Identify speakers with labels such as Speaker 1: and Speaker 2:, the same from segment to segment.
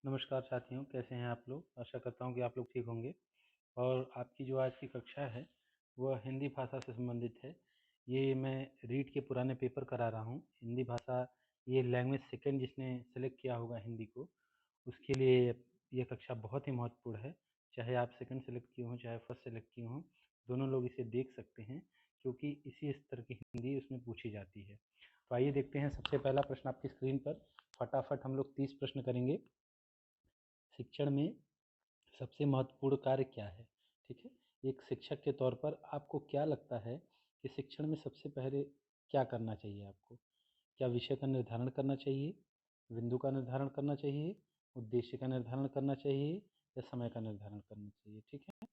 Speaker 1: नमस्कार साथियों, कैसे हैं आप लोग? आशा करता हूँ कि आप लोग ठीक होंगे। और आपकी जो आज की कक्षा है, वह हिंदी भाषा से संबंधित है। ये मैं रीड के पुराने पेपर करा रहा हूँ। हिंदी भाषा, ये लैंग्वेज सेकंड जिसने सेलेक्ट किया होगा हिंदी को, उसके लिए ये कक्षा बहुत ही महत्वपूर्ण है। चाहे आप सेकंड सेलेक्ट किए हों, चाहे फर्स्ट सेलेक्ट किए हों, दोनों लोग इसे देख सकते हैं, क्योंकि इसी स्तर की हिंदी उसमें पूछी जाती है। तो आइए देखते हैं, सबसे पहला प्रश्न आपकी स्क्रीन पर। फटाफट हम लोग 30 प्रश्न करेंगे। शिक्षण में सबसे महत्वपूर्ण कार्य क्या है? ठीक है, एक शिक्षक के तौर पर आपको क्या लगता है कि शिक्षण में सबसे पहले क्या करना चाहिए आपको? क्या विषय का निर्धारण करना चाहिए, बिंदु का निर्धारण करना चाहिए, उद्देश्य का निर्धारण करना चाहिए, या समय का निर्धारण करना चाहिए? ठीक है,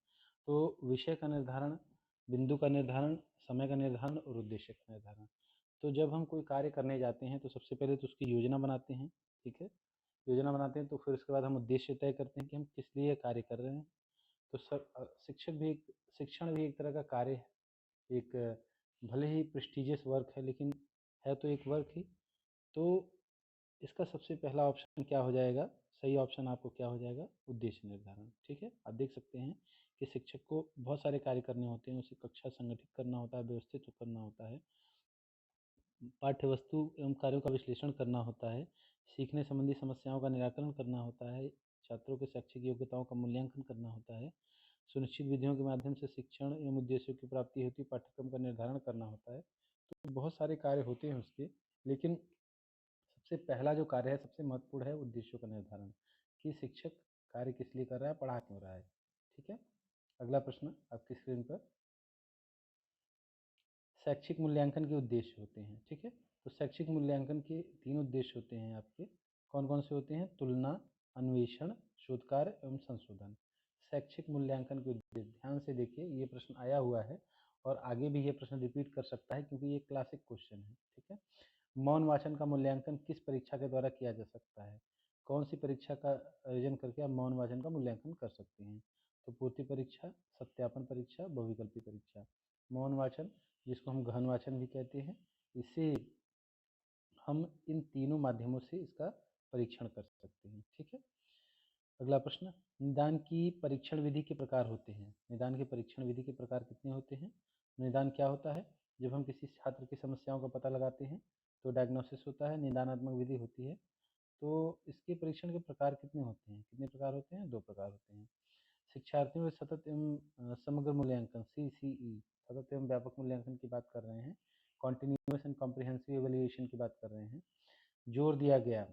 Speaker 1: तो विषय का निर्धारण, बिंदु का निर्धारण, समय का निर्धारण और उद्देश्य का निर्धारण। तो जब हम कोई कार्य करने जाते हैं तो सबसे पहले तो उसकी योजना बनाते हैं। ठीक है, योजना बनाते हैं तो फिर उसके बाद हम उद्देश्य तय करते हैं कि हम किस लिए कार्य कर रहे हैं। तो शिक्षण भी एक तरह का कार्य है। एक भले ही प्रेस्टिजियस वर्क है, लेकिन है तो एक वर्क ही। तो इसका सबसे पहला ऑप्शन क्या हो जाएगा? सही ऑप्शन आपको क्या हो जाएगा? उद्देश्य निर्धारण। ठीक है, आप देख सकते हैं कि शिक्षक को बहुत सारे कार्य करने होते हैं। उसे कक्षा संगठित करना होता है, व्यवस्थित करना होता है, पाठ्य वस्तु एवं कार्यों का विश्लेषण करना होता है, सीखने संबंधी समस्याओं का निराकरण करना होता है, छात्रों के शैक्षिक योग्यताओं का मूल्यांकन करना होता है, सुनिश्चित विधियों के माध्यम से शिक्षण एवं उद्देश्यों की प्राप्ति हेतु पाठ्यक्रम का निर्धारण करना होता है। तो बहुत सारे कार्य होते हैं उसके, लेकिन सबसे पहला जो कार्य है, सबसे महत्वपूर्ण है उद्देश्यों का निर्धारण, कि शिक्षक कार्य किस लिए कर रहा है, पढ़ा क्यों रहा है। ठीक है, अगला प्रश्न आपकी स्क्रीन पर। शैक्षिक मूल्यांकन के उद्देश्य होते हैं। ठीक है, तो शैक्षिक मूल्यांकन के 3 उद्देश्य होते हैं आपके। कौन कौन से होते हैं? तुलना, अन्वेषण, शोध कार्य एवं संशोधन। शैक्षिक मूल्यांकन के उद्देश्य, ध्यान से देखिए, ये प्रश्न आया हुआ है और आगे भी ये प्रश्न रिपीट कर सकता है, क्योंकि ये क्लासिक क्वेश्चन है। ठीक है, मौन वाचन का मूल्यांकन किस परीक्षा के द्वारा किया जा सकता है? कौन सी परीक्षा का आयोजन करके आप मौन वाचन का मूल्यांकन कर सकते हैं? तो पूर्ति परीक्षा, सत्यापन परीक्षा, बहुविकल्पी परीक्षा। मौन वाचन, जिसको हम गहन वाचन भी कहते हैं, इसे हम इन तीनों माध्यमों से इसका परीक्षण कर सकते हैं। ठीक है, अगला प्रश्न। निदान की परीक्षण विधि के प्रकार होते हैं। निदान के परीक्षण विधि के प्रकार कितने होते हैं? निदान क्या होता है? जब हम किसी छात्र की समस्याओं का पता लगाते हैं तो डायग्नोसिस होता है, निदानात्मक विधि होती है। तो इसके परीक्षण के प्रकार कितने होते हैं? कितने प्रकार होते हैं? 2 प्रकार होते हैं। शिक्षार्थियों के सतत एवं समग्र मूल्यांकन, सीसीई, सतत एवं व्यापक मूल्यांकन की बात कर रहे हैं। कॉन्टिन्यूस एंड कॉम्प्रिहेंसिव एवेल्युएशन की बात कर रहे हैं। जोर दिया गया,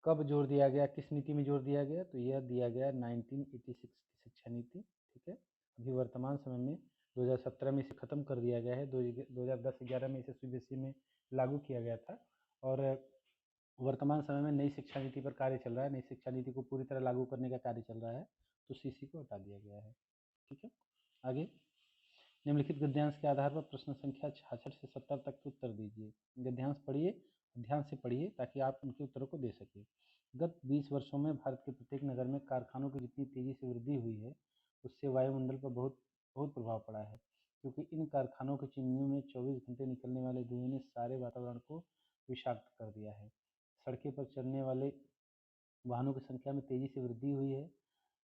Speaker 1: कब जोर दिया गया, किस नीति में जोर दिया गया? तो यह दिया गया 1986 की शिक्षा नीति। ठीक है, अभी वर्तमान समय में 2017 में इसे खत्म कर दिया गया है। 2010-11 में इसे सीबीएसई में लागू किया गया था, और वर्तमान समय में नई शिक्षा नीति पर कार्य चल रहा है। नई शिक्षा नीति को पूरी तरह लागू करने का कार्य चल रहा है, तो सीसी को हटा दिया गया है। ठीक है, आगे। निम्नलिखित गद्यांश के आधार पर प्रश्न संख्या 66 से 70 तक के उत्तर दीजिए। गद्यांश पढ़िए, ध्यान से पढ़िए, ताकि आप उनके उत्तरों को दे सकें। गत 20 वर्षों में भारत के प्रत्येक नगर में कारखानों की जितनी तेजी से वृद्धि हुई है, उससे वायुमंडल पर बहुत बहुत प्रभाव पड़ा है, क्योंकि इन कारखानों की चिमनियों में 24 घंटे निकलने वाले धुएं ने सारे वातावरण को विषाक्त कर दिया है। सड़कें पर चलने वाले वाहनों की संख्या में तेजी से वृद्धि हुई है।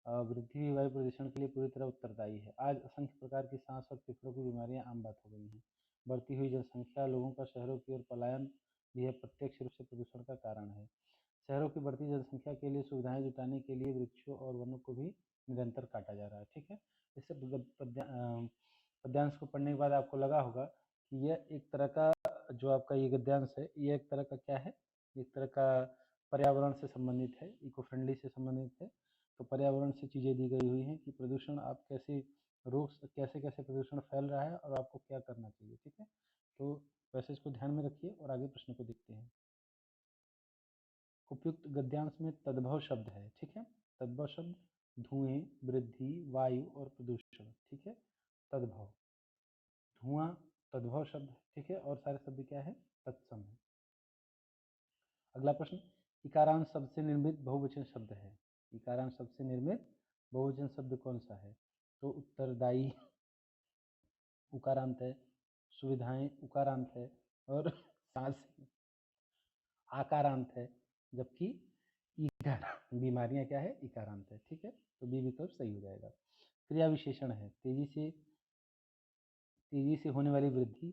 Speaker 1: वृद्धि हुई वायु प्रदूषण के लिए पूरी तरह उत्तरदायी है। आज असंख्य प्रकार की सांस और फेफड़ों की बीमारियां आम बात हो गई हैं। बढ़ती हुई जनसंख्या, लोगों का शहरों की ओर पलायन भी है प्रत्यक्ष रूप से प्रदूषण का कारण है। शहरों की बढ़ती जनसंख्या के लिए सुविधाएं जुटाने के लिए वृक्षों और वनों को भी निरंतर काटा जा रहा है। ठीक है, इससे पद्यांश को पढ़ने के बाद आपको लगा होगा कि यह एक तरह का, जो आपका ये गद्यांश है, ये एक तरह का क्या है? एक तरह का पर्यावरण से संबंधित है, इको फ्रेंडली से संबंधित है। तो पर्यावरण से चीज़ें दी गई हुई हैं कि प्रदूषण आप कैसे कैसे कैसे प्रदूषण फैल रहा है और आपको क्या करना चाहिए। ठीक है, तो वैसे इसको ध्यान में रखिए और आगे प्रश्न को देखते हैं। उपयुक्त गद्यांश में तद्भव शब्द है। ठीक है, तद्भव शब्द धुएं, वृद्धि, वायु और प्रदूषण। ठीक है, तद्भव, धुआं तद्भव शब्द है। ठीक है, और सारे शब्द क्या है? तत्सम है। अगला प्रश्न। इकारांश शब्द से निर्मित बहुवचन शब्द है। इकारांश शब्द से निर्मित बहुवचन शब्द कौन सा है? तो उत्तरदायी उकारांत है, सुविधाएं उकारांत है, और सांस आकारांत है, जबकि बीमारियां क्या है, इकारांत है। ठीक है, तो बी विकल्प सही हो जाएगा। क्रिया विशेषण है तेजी से होने वाली वृद्धि,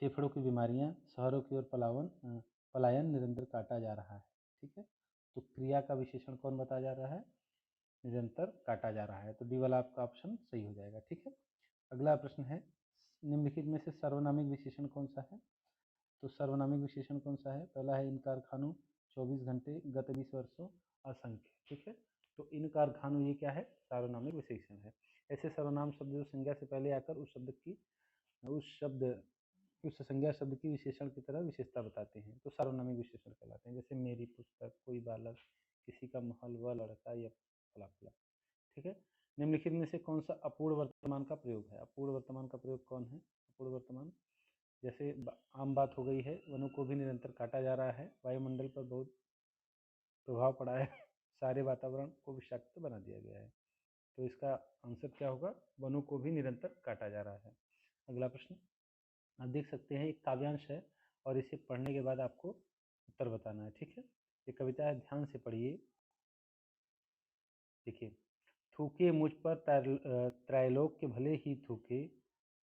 Speaker 1: फेफड़ों की बीमारियां, शहरों की ओर पलायन निरंतर काटा जा रहा है। ठीक है, तो क्रिया का विशेषण कौन बताया जा रहा है, निरंतर काटा जा रहा है, तो डी वाला आपका ऑप्शन सही हो जाएगा। ठीक है, अगला प्रश्न है निम्नलिखित में से सर्वनामिक विशेषण कौन सा है। तो सर्वनामिक विशेषण कौन सा है, पहला है इन कारखानों, 24 घंटे, गत 20 वर्षों, असंख्य। ठीक है, तो इन कारखानों ये क्या है, सर्वनामिक विशेषण है। ऐसे सर्वनाम शब्द जो संज्ञा से पहले आकर उस संज्ञा शब्द की विशेषण की तरह विशेषता बताते हैं, तो सार्वनामिक विशेषण कहलाते हैं। जैसे मेरी पुस्तक, कोई बालक, किसी का महल, वह लड़का, या फला फला। ठीक है, निम्नलिखित में से कौन सा अपूर्ण वर्तमान का प्रयोग है। अपूर्ण वर्तमान का प्रयोग कौन है, अपूर्ण वर्तमान जैसे आम बात हो गई है, वनों को भी निरंतर काटा जा रहा है, वायुमंडल पर बहुत प्रभाव पड़ा है, सारे वातावरण को विषाक्त बना दिया गया है। तो इसका आंसर क्या होगा, वनों को भी निरंतर काटा जा रहा है। अगला प्रश्न आप देख सकते हैं, एक काव्यांश है और इसे पढ़ने के बाद आपको उत्तर बताना है। ठीक है, ये कविता है, ध्यान से पढ़िए। देखिए, थूके मुझ पर त्रैलोक के भले ही थूके,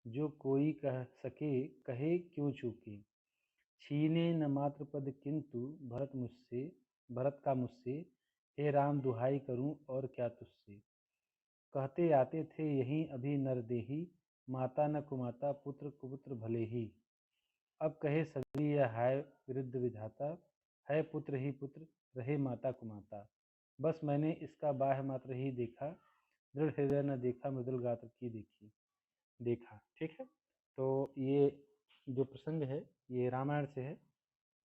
Speaker 1: जो कोई कह सके कहे क्यों चूके, छीने न मात्र पद किंतु भरत का मुझसे, हे राम दुहाई करूं और क्या तुझसे, कहते आते थे यहीं अभी नरदेही, माता न कुमाता पुत्र कुपुत्र भले ही, अब कहे सभी यह हाय विरुद्ध विधाता, है पुत्र ही पुत्र रहे माता कुमाता, बस मैंने इसका बाह्य मात्र ही देखा, दृढ़ हृदय न देखा मृदुल गात्र की देखा। ठीक है, तो ये जो प्रसंग है ये रामायण से है।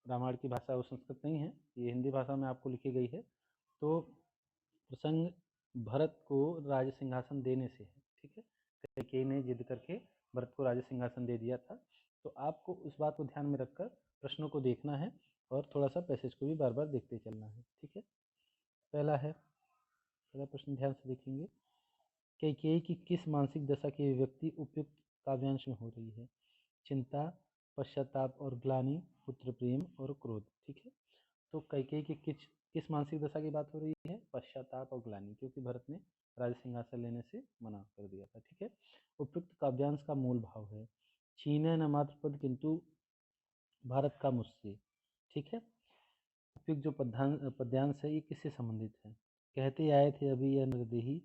Speaker 1: रामायण की भाषा वो संस्कृत नहीं है, ये हिंदी भाषा में आपको लिखी गई है। तो प्रसंग भरत को राज सिंहासन देने से है। ठीक है, कैकेयी ने जिद करके भरत को राज सिंहासन दे दिया था। तो आपको उस बात को ध्यान में रखकर प्रश्नों को देखना है और थोड़ा सा पैसेज को भी बार बार देखते चलना है। ठीक है, पहला प्रश्न ध्यान से देखेंगे, कैकेयी की किस मानसिक दशा की अभिव्यक्ति उपयुक्त काव्यांश में हो रही है। चिंता, पश्चाताप और ग्लानि, पुत्र प्रेम और क्रोध। ठीक है, तो कैकेयी की किस मानसिक दशा की बात हो रही है, पश्चाताप और ग्लानि, क्योंकि भरत ने राज सिंहासन लेने से मना कर दिया था। ठीक है, उपयुक्त काव्यांश का मूल भाव है, छीने न मात्र पद किंतु भारत का मुझसे। ठीक है, उपयुक्त जो पद्यांश है ये किससे संबंधित है, कहते आए थे अभी यह निर्देही,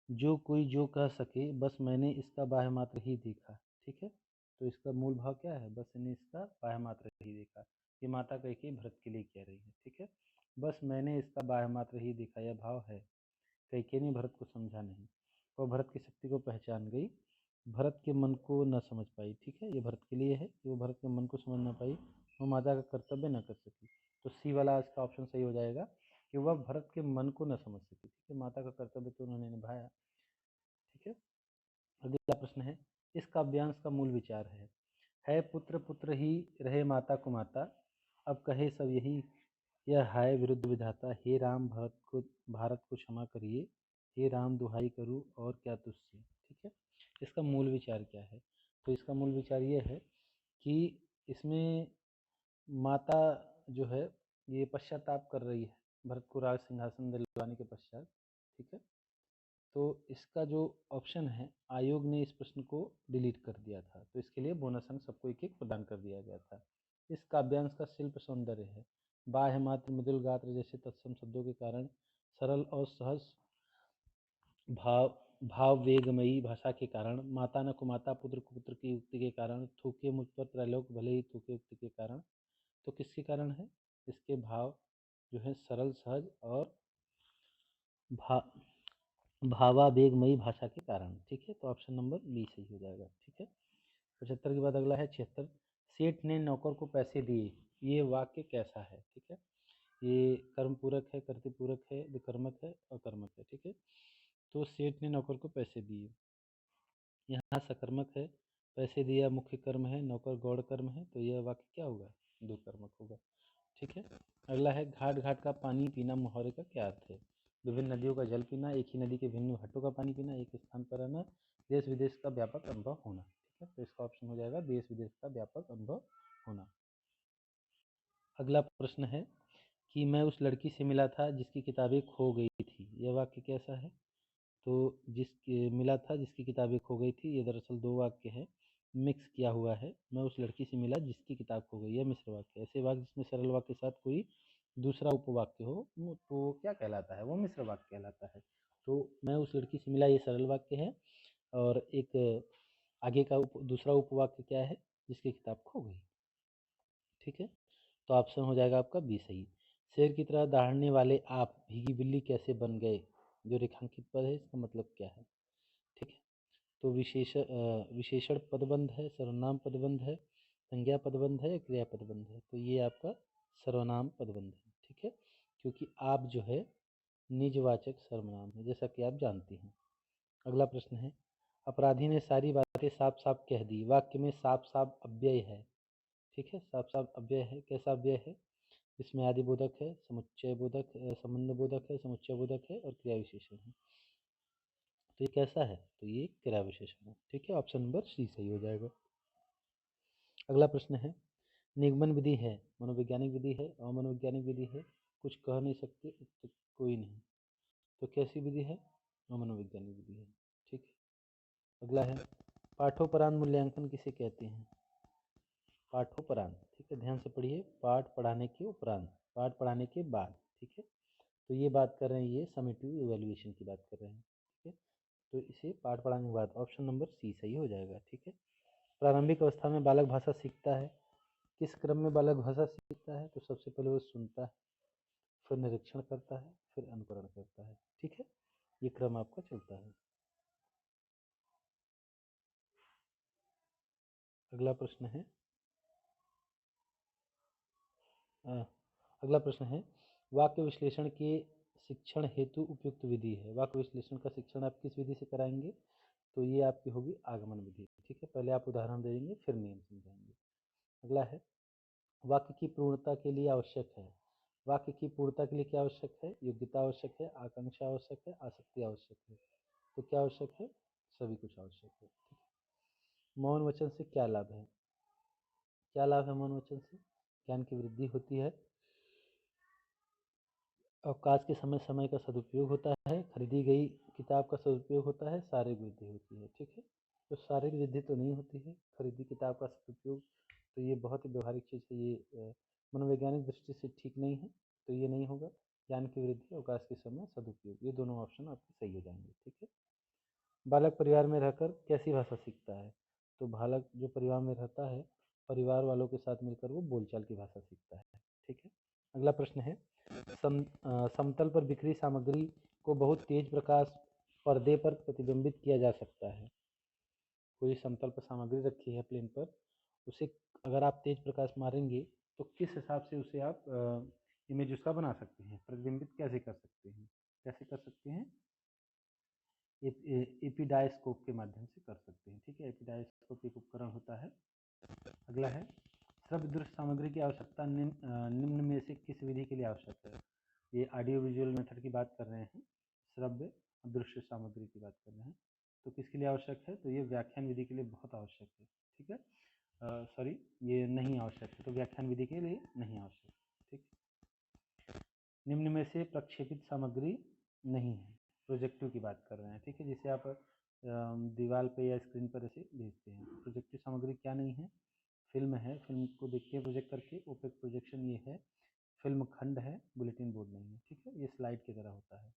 Speaker 1: जो कोई जो कह सके बस मैंने इसका बाह्य मात्र ही देखा। ठीक है, तो इसका मूल भाव क्या है, बस मैंने इसका बाह्य मात्र ही देखा, ये माता कैकेयी भरत के लिए कह रही है। ठीक है, बस मैंने इसका बाह्य मात्र ही देखा, यह भाव है, कैकेयी ने भरत को समझा नहीं, वह भरत की शक्ति को पहचान गई, भरत के मन को न समझ पाई। ठीक है, ये भरत के लिए है कि वो भरत के मन को समझ ना पाई, वो माता का कर्तव्य न कर सकी। तो सी वाला इसका ऑप्शन सही हो जाएगा कि वह भरत के मन को न समझ सकी। ठीक है, माता का कर्तव्य तो उन्होंने निभाया। ठीक है, अगला प्रश्न है, इस काव्यांश का मूल विचार है पुत्र पुत्र ही रहे माता को माता, अब कहे सब यही यह हाय विरुद्ध विधाता, हे राम भारत को क्षमा करिए, हे राम दुहाई करूँ और क्या तुझसे। ठीक है, इसका मूल विचार क्या है, तो इसका मूल विचार ये है कि इसमें माता जो है ये पश्चाताप कर रही है भरत को राज सिंहासन दिलवाने के पश्चात। ठीक है, तो इसका जो ऑप्शन है आयोग ने इस प्रश्न को डिलीट कर दिया था, तो इसके लिए बोनस अंक सबको एक एक प्रदान कर दिया गया था। इस काव्यांश का शिल्प सौंदर्य है, बाह्य मात्र मृदुल गात्र जैसे तत्सम शब्दों के कारण, सरल और सहज भाव भाव वेगमयी भाषा के कारण, माता न कुमाता पुत्र कुपुत्र की उक्ति के कारण, थूके मुझ पर त्रैलोक भले ही थूके उक्ति के कारण। तो किसके कारण है, इसके भाव जो है सरल सहज और भा भावावेगमयी भाषा के कारण। ठीक है, तो ऑप्शन नंबर बी सही हो जाएगा। ठीक है, 75 के बाद अगला है 76, सेठ ने नौकर को पैसे दिए, ये वाक्य कैसा है। ठीक है, ये कर्म पूरक है, कर्तव्य पूरक है, विकर्मक है, अकर्मक है। ठीक है, तो सेठ ने नौकर को पैसे दिए, यहाँ सकर्मक है, पैसे दिया मुख्य कर्म है, नौकर गौड़ कर्म है, तो यह वाक्य क्या होगा, दुकर्मक होगा। ठीक है, अगला है घाट घाट का पानी पीना मुहावरे का क्या अर्थ है। विभिन्न नदियों का जल पीना, एक ही नदी के भिन्न घाटों का पानी पीना, एक स्थान पर रहना, देश विदेश का व्यापक अनुभव होना। ठीक है, तो इसका ऑप्शन हो जाएगा देश विदेश का व्यापक अनुभव होना। अगला प्रश्न है, कि मैं उस लड़की से मिला था जिसकी किताबें खो गई थी। यह वाक्य कैसा है? तो मिला था जिसकी किताबें खो गई थी, ये दरअसल दो वाक्य है, मिक्स किया हुआ है। मैं उस लड़की से मिला जिसकी किताब खो गई, यह मिश्र वाक्य है। ऐसे वाक्य जिसमें सरल वाक्य के साथ कोई दूसरा उपवाक्य हो तो क्या कहलाता है? वो मिश्र वाक्य कहलाता है। तो मैं उस लड़की से मिला, ये सरल वाक्य है, और एक आगे का दूसरा उपवाक्य क्या है? जिसकी किताब खो गई। ठीक है, तो ऑप्शन हो जाएगा आपका बी सही। शेर की तरह दहाड़ने वाले आप भीगी बिल्ली कैसे बन गए? जो रेखांकित पद है इसका मतलब क्या है? ठीक है, तो विशेषण पदबंध है, सर्वनाम पदबंध है, संज्ञा पदबंध है, क्रिया पदबंध है। तो ये आपका सर्वनाम पदबंध है। ठीक है, क्योंकि आप जो है निजवाचक सर्वनाम है, जैसा कि आप जानती हैं। अगला प्रश्न है, अपराधी ने सारी बातें साफ साफ कह दी। वाक्य में साफ साफ अव्यय है। ठीक है, साफ साफ अव्यय है। कैसा अव्यय है? इसमें आदि बोधक है, समुच्चय बोधक, संबंध बोधक है, समुच्चय बोधक है और क्रिया विशेषण है। तो ये कैसा है? तो ये क्रिया विशेषण है। ठीक है, ऑप्शन नंबर सी सही हो जाएगा। अगला प्रश्न है, निगमन विधि है, मनोवैज्ञानिक विधि है, अमनोवैज्ञानिक विधि है, कुछ कह नहीं सकते तो कोई नहीं। तो कैसी विधि है? अमनोवैज्ञानिक विधि है। ठीक है, अगला है, पाठोपरांत मूल्यांकन किसे कहते हैं? पाठोपरांत। ठीक है, ध्यान से पढ़िए, पाठ पढ़ाने के उपरांत, पाठ पढ़ाने के बाद। ठीक है, तो ये बात कर रहे हैं, ये समेटिव इवैल्यूएशन की बात कर रहे हैं। ठीक है, तो इसे पाठ पढ़ाने के बाद ऑप्शन नंबर सी सही हो जाएगा। ठीक है, प्रारंभिक अवस्था में बालक भाषा सीखता है। किस क्रम में बालक भाषा सीखता है? तो सबसे पहले वो सुनता है, फिर निरीक्षण करता है, फिर अनुकरण करता है। ठीक है, ये क्रम आपका चलता है। अगला प्रश्न है, अगला प्रश्न है, वाक्य विश्लेषण के शिक्षण हेतु उपयुक्त विधि है। वाक्य विश्लेषण का शिक्षण आप किस विधि से कराएंगे? तो ये आपकी होगी आगमन विधि। ठीक है, पहले आप उदाहरण देंगे फिर नियम समझाएंगे। अगला है, वाक्य की पूर्णता के लिए आवश्यक है। वाक्य की पूर्णता के लिए क्या आवश्यक है? योग्यता आवश्यक है, आकांक्षा आवश्यक है, आसक्ति आवश्यक है। तो क्या आवश्यक है? सभी कुछ आवश्यक है। ठीक है, मौन वचन से क्या लाभ है? क्या लाभ है मौन वचन से? ज्ञान की वृद्धि होती है, अवकाश के समय समय का सदुपयोग होता है, खरीदी गई किताब का सदुपयोग होता है, शारीरिक वृद्धि होती है। ठीक है, तो शारीरिक वृद्धि तो नहीं होती है, खरीदी किताब का सदुपयोग तो ये बहुत ही व्यवहारिक चीज़ है, ये मनोवैज्ञानिक दृष्टि से ठीक नहीं है, तो ये नहीं होगा। ज्ञान की वृद्धि, अवकाश के समय सदुपयोग, ये दोनों ऑप्शन आपके सही हो जाएंगे। ठीक है, बालक परिवार में रहकर कैसी भाषा सीखता है? तो बालक जो परिवार में रहता है, परिवार वालों के साथ मिलकर वो बोलचाल की भाषा सीखता है। ठीक है, अगला प्रश्न है, समतल पर बिखरी सामग्री को बहुत तेज प्रकाश पर्दे पर प्रतिबिंबित किया जा सकता है। कोई समतल पर सामग्री रखी है प्लेन पर, उसे अगर आप तेज प्रकाश मारेंगे तो किस हिसाब से उसे आप इमेज उसका बना सकते हैं, प्रतिबिंबित कैसे कर सकते हैं? कैसे कर सकते हैं? एपिडायस्कोप के माध्यम से कर सकते हैं। ठीक है, एपिडायस्कोप एक उपकरण होता है। अगला है, श्रव्य दृश्य सामग्री की आवश्यकता निम्न में से किस विधि के लिए आवश्यक है? ये ऑडियो विजुअल मेथड की बात कर रहे हैं, श्रव्य दृश्य सामग्री की बात कर रहे हैं। तो किसके लिए आवश्यक है? तो ये व्याख्यान विधि के लिए बहुत आवश्यक है। ठीक है, सॉरी, ये नहीं आवश्यक है, तो व्याख्यान विधि के लिए नहीं आवश्यक। ठीक, निम्न में से प्रक्षेपित सामग्री नहीं है, प्रोजेक्टिव की बात कर रहे हैं। ठीक है, जिसे आप दीवार पे या स्क्रीन पर ऐसे भेजते हैं। प्रोजेक्टिव सामग्री क्या नहीं है? फिल्म है, फिल्म को देखते हैं प्रोजेक्ट करके, ओपेक प्रोजेक्शन ये है। फिल्म खंड है, बुलेटिन बोर्ड नहीं है। ठीक है, ये स्लाइड की तरह होता है।